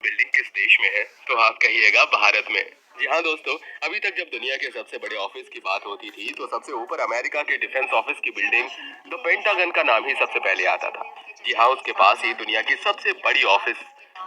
Building किस देश में है तो आप कहिएगा भारत में। जी हाँ दोस्तों, अभी तक जब दुनिया के सबसे बड़े ऑफिस की बात होती थी तो सबसे ऊपर अमेरिका के डिफेंस ऑफिस की बिल्डिंग द पेंटागन का नाम ही सबसे पहले आता था। जी हाँ, उसके पास ही दुनिया की सबसे बड़ी ऑफिस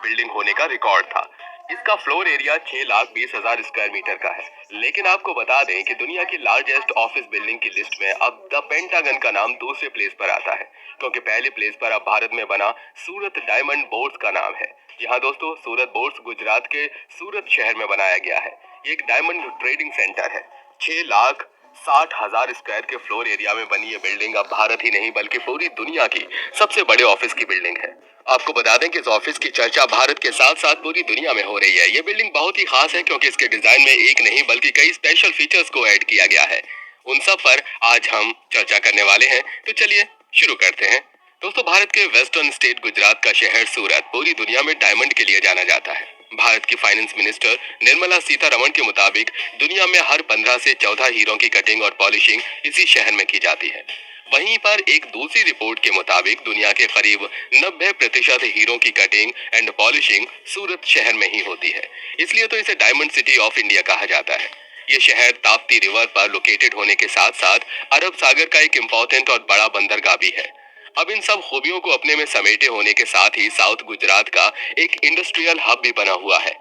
बिल्डिंग होने का रिकॉर्ड था। इसका फ्लोर एरिया 6,20,000 स्क्वायर मीटर का है। लेकिन आपको बता दें कि दुनिया की लार्जेस्ट ऑफिस बिल्डिंग की लिस्ट में अब द पेंटागन का नाम दूसरे प्लेस पर आता है, क्योंकि पहले प्लेस पर अब भारत में बना सूरत डायमंड बोर्ड्स का नाम है। जी हाँ दोस्तों, सूरत बोर्ड्स गुजरात के सूरत शहर में बनाया गया है। ये एक डायमंड ट्रेडिंग सेंटर है। 6,60,000 स्क्वायर के फ्लोर एरिया में बनी ये बिल्डिंग अब भारत ही नहीं बल्कि पूरी दुनिया की सबसे बड़े ऑफिस की बिल्डिंग है। आपको बता दें कि इस ऑफिस की चर्चा भारत के साथ साथ पूरी दुनिया में हो रही है। ये बिल्डिंग बहुत ही खास है क्योंकि इसके डिजाइन में एक नहीं बल्कि कई स्पेशल फीचर्स को ऐड किया गया है। उन सब पर आज हम चर्चा करने वाले हैं, तो चलिए शुरू करते हैं। दोस्तों, भारत के वेस्टर्न स्टेट गुजरात का शहर सूरत पूरी दुनिया में डायमंड के लिए जाना जाता है। भारत की फाइनेंस मिनिस्टर निर्मला सीतारमण के मुताबिक दुनिया में हर 15 से 14 हीरों की कटिंग और पॉलिशिंग इसी शहर में की जाती है। वहीं पर एक दूसरी रिपोर्ट के मुताबिक दुनिया के करीब 90% हीरो की कटिंग एंड पॉलिशिंग सूरत शहर में ही होती है। इसलिए तो इसे डायमंड सिटी ऑफ इंडिया कहा जाता है। ये शहर ताप्ती रिवर पर लोकेटेड होने के साथ साथ अरब सागर का एक इम्पोर्टेंट और बड़ा बंदरगाह भी है। अब इन सब खूबियों को अपने में समेटे होने के साथ ही साउथ गुजरात का एक इंडस्ट्रियल हब भी बना हुआ है।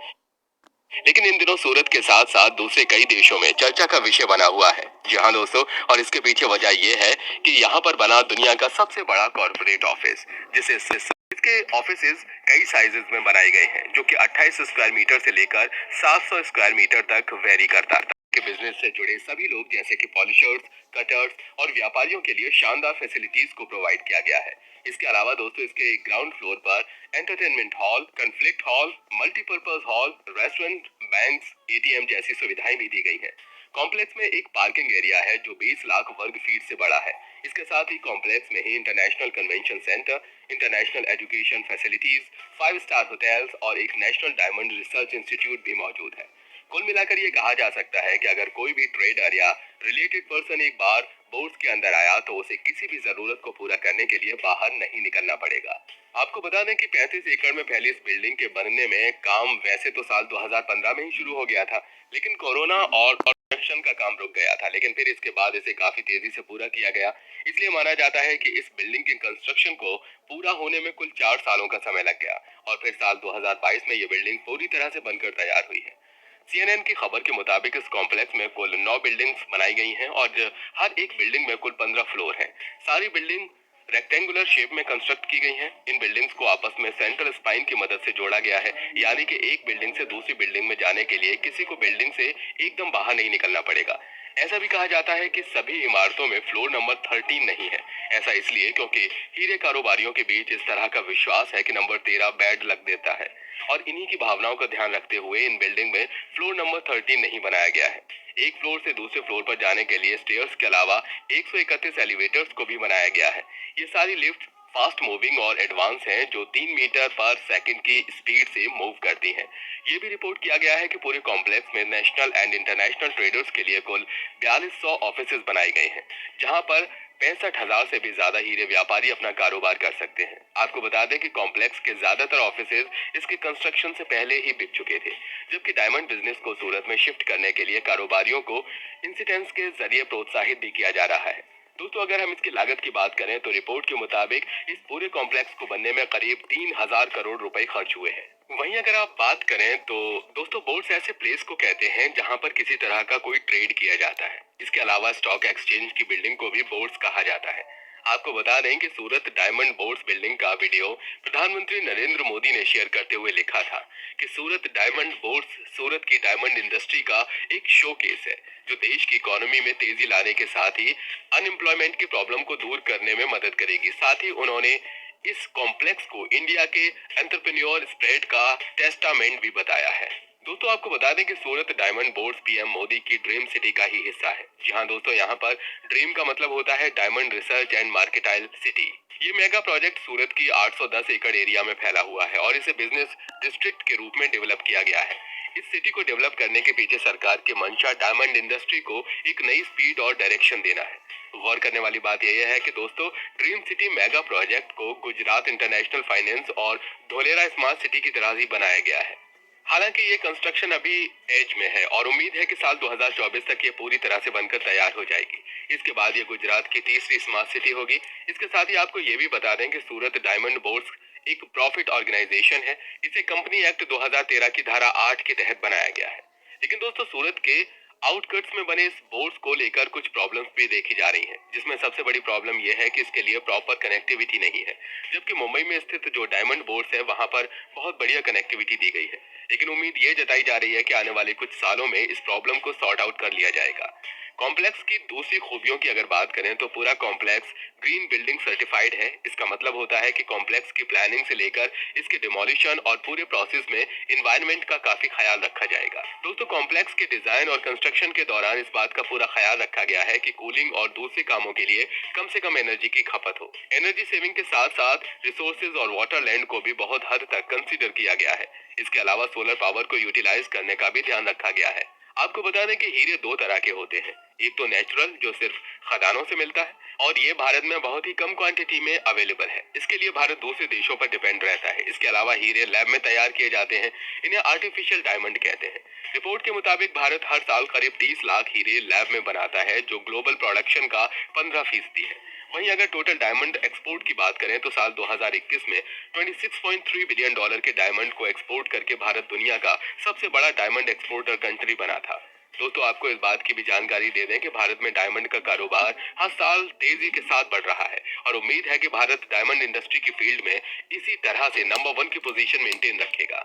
लेकिन इन दिनों सूरत के साथ साथ दूसरे कई देशों में चर्चा का विषय बना हुआ है। जी हाँ दोस्तों, और इसके पीछे वजह यह है कि यहाँ पर बना दुनिया का सबसे बड़ा कॉर्पोरेट ऑफिस, जिसे इसके ऑफिसेज कई साइजेस में बनाए गए हैं, जो कि 28 स्क्वायर मीटर से लेकर 700 स्क्वायर मीटर तक वेरी करता है। के बिजनेस से जुड़े सभी लोग जैसे कि पॉलिशर्स, कटर्स और व्यापारियों के लिए शानदार फैसिलिटीज को प्रोवाइड किया गया है। इसके अलावा दोस्तों, इसके ग्राउंड फ्लोर पर entertainment hall, conflict hall, multipurpose hall, restaurant, banks, ATM जैसी सुविधाएं भी दी गई हैं। कॉम्प्लेक्स में एक पार्किंग एरिया है जो 20 लाख वर्ग फीट से बड़ा है। इसके साथ ही कॉम्प्लेक्स में ही international convention centre, international education facilities, 5 star hotels और एक नेशनल डायमंड रिसर्च इंस्टीट्यूट भी मौजूद है। कुल मिलाकर ये कहा जा सकता है कि अगर कोई भी ट्रेडर या रिलेटेड पर्सन एक बार बोर्ड के अंदर आया तो उसे किसी भी जरूरत को पूरा करने के लिए बाहर नहीं निकलना पड़ेगा। आपको बता दें कि 35 एकड़ में फैली इस बिल्डिंग के बनने में काम वैसे तो साल 2015 में ही शुरू हो गया था, लेकिन कोरोना और कंस्ट्रक्शन का काम रुक गया था। लेकिन फिर इसके बाद इसे काफी तेजी से पूरा किया गया। इसलिए माना जाता है कि इस बिल्डिंग के कंस्ट्रक्शन को पूरा होने में कुल 4 सालों का समय लग गया और फिर साल 2022 में ये बिल्डिंग पूरी तरह से बनकर तैयार हुई है। सीएनएन की खबर के मुताबिक इस कॉम्प्लेक्स में कुल 9 बिल्डिंग्स बनाई गई हैं और हर एक बिल्डिंग में कुल 15 फ्लोर हैं। सारी बिल्डिंग रेक्टेंगुलर शेप में कंस्ट्रक्ट की गई हैं। इन बिल्डिंग्स को आपस में सेंट्रल स्पाइन की मदद से जोड़ा गया है, यानी कि एक बिल्डिंग से दूसरी बिल्डिंग में जाने के लिए किसी को बिल्डिंग से एकदम बाहर नहीं निकलना पड़ेगा। ऐसा भी कहा जाता है कि सभी इमारतों में फ्लोर नंबर 13 नहीं है। ऐसा इसलिए क्योंकि हीरे कारोबारियों के बीच इस तरह का विश्वास है कि नंबर 13 बैड लग देता है, और इन्हीं की भावनाओं का ध्यान रखते हुए इन बिल्डिंग में फ्लोर नंबर 13 नहीं बनाया गया है। एक फ्लोर से दूसरे फ्लोर पर जाने के लिए स्टेयर्स के अलावा 131 एलिवेटर्स को भी बनाया गया है। ये सारी लिफ्ट फास्ट मूविंग और एडवांस हैं, जो 3 मीटर पर सेकंड की स्पीड से मूव करती हैं। ये भी रिपोर्ट किया गया है कि पूरे कॉम्प्लेक्स में नेशनल एंड इंटरनेशनल ट्रेडर्स के लिए कुल 4200 ऑफिसेज बनाए गए हैं, जहां पर 65,000 से भी ज्यादा हीरे व्यापारी अपना कारोबार कर सकते हैं। आपको बता दें कि कॉम्प्लेक्स के ज्यादातर ऑफिसेज इसके कंस्ट्रक्शन से पहले ही बिक चुके थे, जबकि डायमंड बिजनेस को सूरत में शिफ्ट करने के लिए कारोबारियों को इंसिडेंट्स के जरिए प्रोत्साहित भी किया जा रहा है। दोस्तों, अगर हम इसकी लागत की बात करें तो रिपोर्ट के मुताबिक इस पूरे कॉम्प्लेक्स को बनने में करीब 3,000 करोड़ रुपए खर्च हुए हैं। वहीं अगर आप बात करें तो दोस्तों, बोर्ड्स ऐसे प्लेस को कहते हैं जहां पर किसी तरह का कोई ट्रेड किया जाता है। इसके अलावा स्टॉक एक्सचेंज की बिल्डिंग को भी बोर्ड्स कहा जाता है। आपको बता दें कि सूरत डायमंड बोर्ड्स बिल्डिंग का वीडियो प्रधानमंत्री नरेंद्र मोदी ने शेयर करते हुए लिखा था कि सूरत डायमंड बोर्ड्स सूरत की डायमंड इंडस्ट्री का एक शोकेस है, जो देश की इकोनॉमी में तेजी लाने के साथ ही अनएम्प्लॉयमेंट की प्रॉब्लम को दूर करने में मदद करेगी। साथ ही उन्होंने इस कॉम्प्लेक्स को इंडिया के एंटरप्रेन्योर स्प्रेड का टेस्टामेंट भी बताया है। दोस्तों, आपको बता दें कि सूरत डायमंड बोर्ड्स पीएम मोदी की ड्रीम सिटी का ही हिस्सा है। जी हाँ दोस्तों, यहाँ पर ड्रीम का मतलब होता है diamond research and mercantile city. ये मेगा प्रोजेक्ट सूरत की 810 एकड़ एरिया में फैला हुआ है और इसे बिजनेस डिस्ट्रिक्ट के रूप में डेवलप किया गया है। इस सिटी को डेवलप करने के पीछे सरकार की मंशा डायमंड इंडस्ट्री को एक नई स्पीड और डायरेक्शन देना है। गौर करने वाली बात यह है कि दोस्तों ड्रीम सिटी मेगा प्रोजेक्ट को गुजरात इंटरनेशनल फाइनेंस और धोलेरा स्मार्ट सिटी की तरह ही बनाया गया है। हालांकि ये कंस्ट्रक्शन अभी एज में है और उम्मीद है कि साल 2024 तक ये पूरी तरह से बनकर तैयार हो जाएगी। इसके बाद ये गुजरात की तीसरी स्मार्ट सिटी होगी। इसके साथ ही आपको ये भी बता दें कि सूरत डायमंड बोर्ड्स एक प्रॉफिट ऑर्गेनाइजेशन है। इसे कंपनी एक्ट 2013 की धारा 8 के तहत बनाया गया है। लेकिन दोस्तों सूरत के आउटकट्स में बने इस बोर्ड्स को लेकर कुछ प्रॉब्लम्स भी देखी जा रही हैं, जिसमें सबसे बड़ी प्रॉब्लम यह है कि इसके लिए प्रॉपर कनेक्टिविटी नहीं है। जबकि मुंबई में स्थित जो डायमंड बोर्ड्स है वहां पर बहुत बढ़िया कनेक्टिविटी दी गई है। लेकिन उम्मीद ये जताई जा रही है कि आने वाले कुछ सालों में इस प्रॉब्लम को सॉर्ट आउट कर लिया जाएगा। कॉम्प्लेक्स की दूसरी खूबियों की अगर बात करें तो पूरा कॉम्प्लेक्स ग्रीन बिल्डिंग सर्टिफाइड है। इसका मतलब होता है कि कॉम्प्लेक्स की प्लानिंग से लेकर इसके डिमोलिशन और पूरे प्रोसेस में इन्वायरमेंट का काफी ख्याल रखा जाएगा। दोस्तों कॉम्प्लेक्स के डिजाइन और कंस्ट्रक्शन के दौरान इस बात का पूरा ख्याल रखा गया है कि कूलिंग और दूसरे कामों के लिए कम से कम एनर्जी की खपत हो। एनर्जी सेविंग के साथ साथ रिसोर्सेज और वाटर लैंड को भी बहुत हद तक कंसिडर किया गया है। इसके अलावा सोलर पावर को यूटिलाइज करने का भी ध्यान रखा गया है। आपको बता दें कि हीरे दो तरह के होते हैं। एक तो नेचुरल जो सिर्फ खदानों से मिलता है और ये भारत में बहुत ही कम क्वांटिटी में अवेलेबल है। इसके लिए भारत दूसरे देशों पर डिपेंड रहता है। इसके अलावा हीरे लैब में तैयार किए जाते हैं। इन्हें आर्टिफिशियल डायमंड कहते हैं। रिपोर्ट के मुताबिक भारत हर साल करीब 30 लाख हीरे लैब में बनाता है, जो ग्लोबल प्रोडक्शन का 15% है। वहीं अगर टोटल डायमंड एक्सपोर्ट की बात करें तो साल 2021 में 26.3 बिलियन डॉलर के डायमंड को एक्सपोर्ट करके भारत दुनिया का सबसे बड़ा डायमंड एक्सपोर्टर कंट्री बना था। दोस्तों आपको इस बात की भी जानकारी दे दें कि भारत में डायमंड का कारोबार हर साल तेजी के साथ बढ़ रहा है और उम्मीद है कि भारत डायमंड इंडस्ट्री की फील्ड में इसी तरह से नंबर 1 की पोजीशन मेंटेन रखेगा।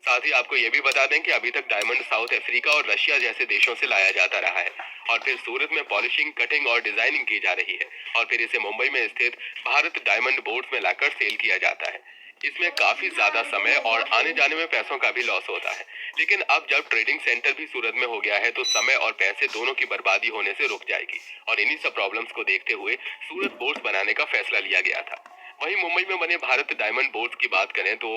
साथ ही आपको ये भी बता दें कि अभी तक डायमंड साउथ अफ्रीका और रशिया जैसे देशों से लाया जाता रहा है और फिर सूरत में पॉलिशिंग, कटिंग और डिजाइनिंग की जा रही है और फिर इसे मुंबई में स्थित भारत डायमंड बोर्ड में लाकर सेल किया जाता है। इसमें काफी ज्यादा समय और आने जाने में पैसों का भी लॉस होता है। लेकिन अब जब ट्रेडिंग सेंटर भी सूरत में हो गया है तो समय और पैसे दोनों की बर्बादी होने से रुक जाएगी और इन्हीं सब प्रॉब्लम्स को देखते हुए सूरत बोर्ड बनाने का फैसला लिया गया था। वहीं मुंबई में बने भारत डायमंड बोर्ड की बात करें तो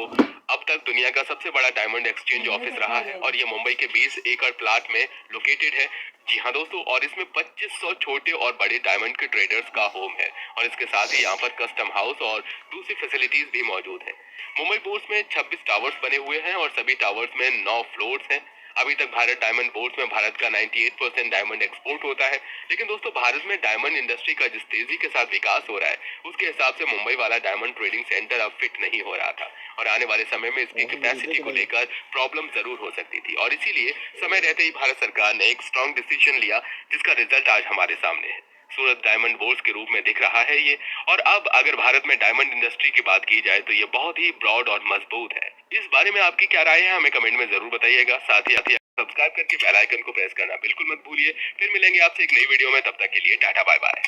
अब तक दुनिया का सबसे बड़ा डायमंड एक्सचेंज ऑफिस रहा है और ये मुंबई के 20 एकड़ प्लाट में लोकेटेड है। जी हाँ दोस्तों, और इसमें 2500 छोटे और बड़े डायमंड के ट्रेडर्स का होम है और इसके साथ ही यहाँ पर कस्टम हाउस और दूसरी फैसिलिटीज भी मौजूद है। मुंबई बोर्ड में 26 टावर्स बने हुए हैं और सभी टावर्स में 9 फ्लोर्स हैं। अभी तक भारत डायमंड बोर्ड में भारत का 98% डायमंड एक्सपोर्ट होता है। लेकिन दोस्तों भारत में डायमंड इंडस्ट्री का जिस तेजी के साथ विकास हो रहा है उसके हिसाब से मुंबई वाला डायमंड ट्रेडिंग सेंटर अब फिट नहीं हो रहा था और आने वाले समय में इसकी कैपेसिटी को लेकर प्रॉब्लम जरूर हो सकती थी और इसीलिए समय रहते ही भारत सरकार ने एक स्ट्रॉन्ग डिसीजन लिया जिसका रिजल्ट आज हमारे सामने है। सूरत डायमंड बोर्ड के रूप में दिख रहा है ये। और अब अगर भारत में डायमंड इंडस्ट्री की बात की जाए तो ये बहुत ही ब्रॉड और मजबूत है। इस बारे में आपकी क्या राय है हमें कमेंट में जरूर बताइएगा। साथ ही सब्सक्राइब करके बेल आइकन को प्रेस करना बिल्कुल मत भूलिए। फिर मिलेंगे आपसे एक नई वीडियो में, तब तक के लिए टाटा बाय बाय।